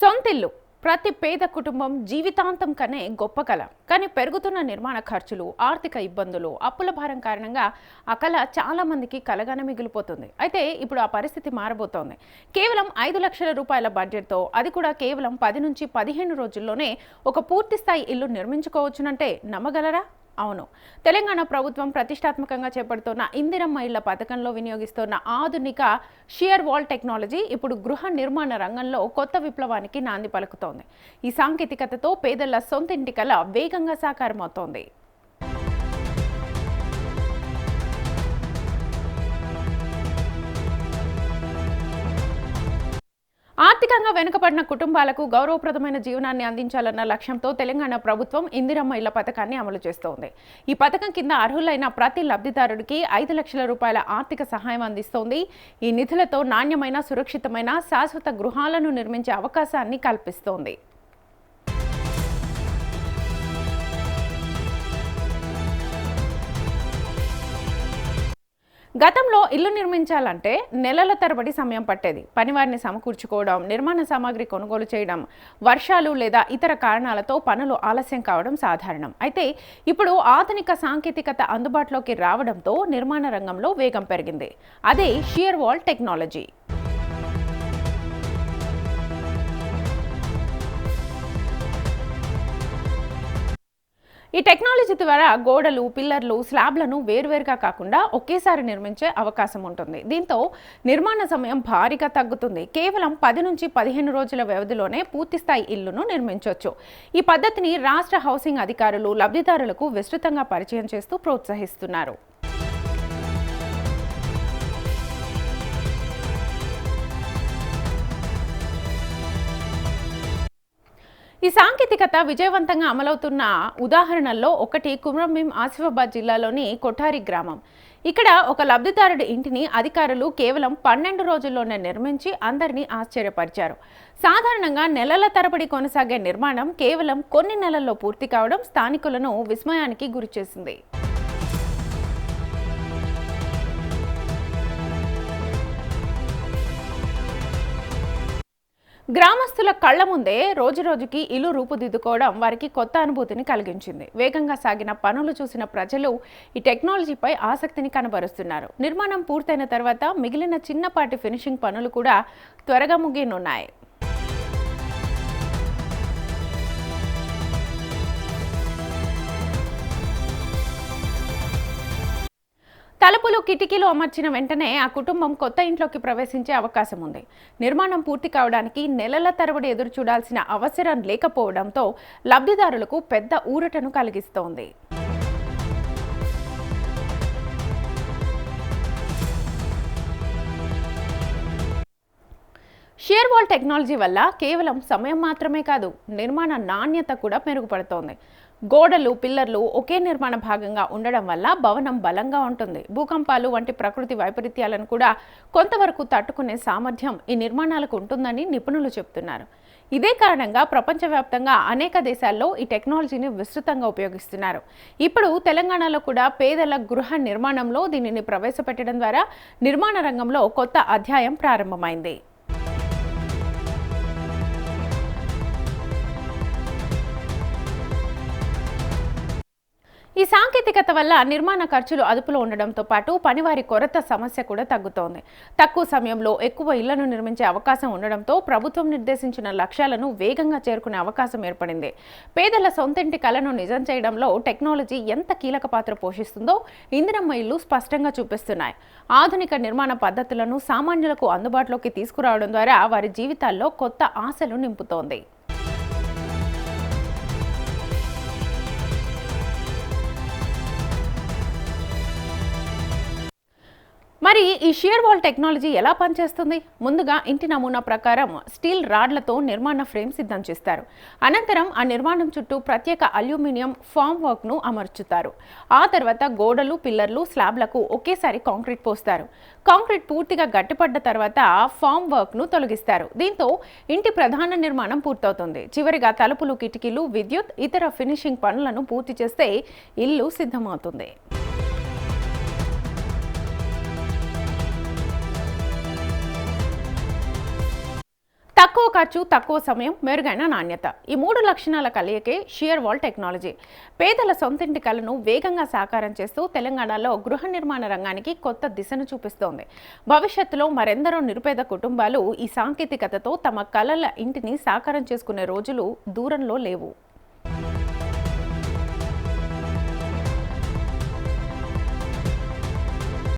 సొంతిల్లు ప్రతి పేద కుటుంబం జీవితాంతం కనే గొప్ప కల. కానీ పెరుగుతున్న నిర్మాణ ఖర్చులు, ఆర్థిక ఇబ్బందులు, అప్పుల భారం కారణంగా ఆ కల చాలా మందికి కలగానే మిగిలిపోతుంది. అయితే ఇప్పుడు ఆ పరిస్థితి మారబోతోంది. కేవలం 5 లక్షల రూపాయల బడ్జెట్తో, అది కూడా కేవలం 10 నుంచి 15 రోజుల్లోనే ఒక పూర్తి స్థాయి ఇల్లు నిర్మించుకోవచ్చునంటే నమ్మగలరా? అవును, తెలంగాణ ప్రభుత్వం ప్రతిష్టాత్మకంగా చేపడుతున్న ఇందిరమ్మ ఇళ్ల పథకంలో వినియోగిస్తున్న ఆధునిక షియర్ వాల్ టెక్నాలజీ ఇప్పుడు గృహ నిర్మాణ రంగంలో కొత్త విప్లవానికి నాంది పలుకుతోంది. ఈ సాంకేతికతతో పేదల సొంతింటి కల వేగంగా సాకారమవుతోంది. ఆర్థికంగా వెనుకబడిన కుటుంబాలకు గౌరవప్రదమైన జీవనాన్ని అందించాలన్న లక్ష్యంతో తెలంగాణ ప్రభుత్వం ఇందిరమ్మ ఇళ్ల పథకాన్ని అమలు చేస్తోంది. ఈ పథకం కింద అర్హులైన ప్రతి లబ్ధిదారుడికి 5 లక్షల రూపాయల ఆర్థిక సహాయం అందిస్తోంది. ఈ నిధులతో నాణ్యమైన, సురక్షితమైన, శాశ్వత గృహాలను నిర్మించే అవకాశాన్ని కల్పిస్తోంది. గతంలో ఇల్లు నిర్మించాలంటే నెలల తరబడి సమయం పట్టేది. పనివారిని సమకూర్చుకోవడం, నిర్మాణ సామాగ్రి కొనుగోలు చేయడం, వర్షాలు లేదా ఇతర కారణాలతో పనులు ఆలస్యం కావడం సాధారణం. అయితే ఇప్పుడు ఆధునిక సాంకేతికత అందుబాటులోకి రావడంతో నిర్మాణ రంగంలో వేగం పెరిగింది. అదే షియర్ వాల్ టెక్నాలజీ. ఈ టెక్నాలజీ ద్వారా గోడలు, పిల్లర్లు, స్లాబ్లను వేర్వేరుగా కాకుండా ఒకేసారి నిర్మించే అవకాశం ఉంటుంది. దీంతో నిర్మాణ సమయం భారీగా తగ్గుతుంది. కేవలం 10 నుంచి 15 రోజుల వ్యవధిలోనే పూర్తిస్థాయి ఇల్లును నిర్మించవచ్చు. ఈ పద్ధతిని రాష్ట్ర హౌసింగ్ అధికారులు లబ్ధిదారులకు విస్తృతంగా పరిచయం చేస్తూ ప్రోత్సహిస్తున్నారు. ఈ సాంకేతికత విజయవంతంగా అమలవుతున్న ఉదాహరణల్లో ఒకటి కుమ్రంభీం ఆసిఫాబాద్ జిల్లాలోని కొఠారి గ్రామం. ఇక్కడ ఒక లబ్ధిదారుడి ఇంటిని అధికారులు కేవలం 12 రోజుల్లోనే నిర్మించి అందరినీ ఆశ్చర్యపరిచారు. సాధారణంగా నెలల తరబడి కొనసాగే నిర్మాణం కేవలం కొన్ని నెలల్లో పూర్తి కావడం స్థానికులను విస్మయానికి గురిచేసింది. గ్రామస్తుల కళ్ల ముందే రోజురోజుకి ఇల్లు రూపుదిద్దుకోవడం వారికి కొత్త అనుభూతిని కలిగించింది. వేగంగా సాగిన పనులు చూసిన ప్రజలు ఈ టెక్నాలజీపై ఆసక్తిని కనబరుస్తున్నారు. నిర్మాణం పూర్తయిన తర్వాత మిగిలిన చిన్నపాటి ఫినిషింగ్ పనులు కూడా త్వరగా ముగియనున్నాయి. తలుపులు, కిటికీలు అమర్చిన వెంటనే ఆ కుటుంబం కొత్త ఇంట్లోకి ప్రవేశించే అవకాశం ఉంది. నిర్మాణం పూర్తి కావడానికి నెలల తరబడి ఎదురు చూడాల్సిన అవసరం లేకపోవడంతో లబ్ధిదారులకు పెద్ద ఊరటను కలిగిస్తోంది. షియర్ వాల్ టెక్నాలజీ వల్ల కేవలం సమయం మాత్రమే కాదు, నిర్మాణ నాణ్యత కూడా మెరుగుపడుతోంది. గోడలు, పిల్లర్లు ఒకే నిర్మాణ భాగంగా ఉండడం వల్ల భవనం బలంగా ఉంటుంది. భూకంపాలు వంటి ప్రకృతి వైపరీత్యాలను కూడా కొంతవరకు తట్టుకునే సామర్థ్యం ఈ నిర్మాణాలకు ఉంటుందని నిపుణులు చెబుతున్నారు. ఇదే కారణంగా ప్రపంచవ్యాప్తంగా అనేక దేశాల్లో ఈ టెక్నాలజీని విస్తృతంగా ఉపయోగిస్తున్నారు. ఇప్పుడు తెలంగాణలో కూడా పేదల గృహ నిర్మాణంలో దీనిని ప్రవేశపెట్టడం ద్వారా నిర్మాణ రంగంలో కొత్త అధ్యాయం ప్రారంభమైంది. ఈ సాంకేతికత వల్ల నిర్మాణ ఖర్చులు అదుపులో ఉండడంతో పాటు పనివారి కొరత సమస్య కూడా తగ్గుతోంది. తక్కువ సమయంలో ఎక్కువ ఇళ్లను నిర్మించే అవకాశం ఉండడంతో ప్రభుత్వం నిర్దేశించిన లక్ష్యాలను వేగంగా చేరుకునే అవకాశం ఏర్పడింది. పేదల సొంతింటి కలను నిజం చేయడంలో టెక్నాలజీ ఎంత కీలక పాత్ర పోషిస్తుందో ఇందిరమ్మ ఇళ్లు స్పష్టంగా చూపిస్తున్నాయి. ఆధునిక నిర్మాణ పద్ధతులను సామాన్యులకు అందుబాటులోకి తీసుకురావడం ద్వారా వారి జీవితాల్లో కొత్త ఆశలు నింపుతోంది. మరి ఈ షియర్ వాల్ టెక్నాలజీ ఎలా పనిచేస్తుంది? ముందుగా ఇంటి నమూనా ప్రకారం స్టీల్ రాడ్లతో నిర్మాణ ఫ్రేమ్ సిద్ధం చేస్తారు. అనంతరం ఆ నిర్మాణం చుట్టూ ప్రత్యేక అల్యూమినియం ఫామ్ వర్క్ను అమర్చుతారు. ఆ తర్వాత గోడలు, పిల్లర్లు, స్లాబ్లకు ఒకేసారి కాంక్రీట్ పోస్తారు. కాంక్రీట్ పూర్తిగా గట్టిపడ్డ తర్వాత ఫామ్ వర్క్ను తొలగిస్తారు. దీంతో ఇంటి ప్రధాన నిర్మాణం పూర్తవుతుంది. చివరిగా తలుపులు, కిటికీలు, విద్యుత్, ఇతర ఫినిషింగ్ పనులను పూర్తి చేస్తే ఇల్లు సిద్ధమవుతుంది. తక్కువ ఖర్చు, తక్కువ సమయం, మెరుగైన నాణ్యత. ఈ 3 లక్షణాల కలయికే షియర్ వాల్ టెక్నాలజీ. పేదల సొంతింటి కలను వేగంగా సాకారం చేస్తూ తెలంగాణలో గృహ నిర్మాణ రంగానికి కొత్త దిశను చూపిస్తోంది. భవిష్యత్తులో మరెందరో నిరుపేద కుటుంబాలు ఈ సాంకేతికతతో తమ కలల ఇంటిని సాకారం చేసుకునే రోజులు దూరంలో లేవు.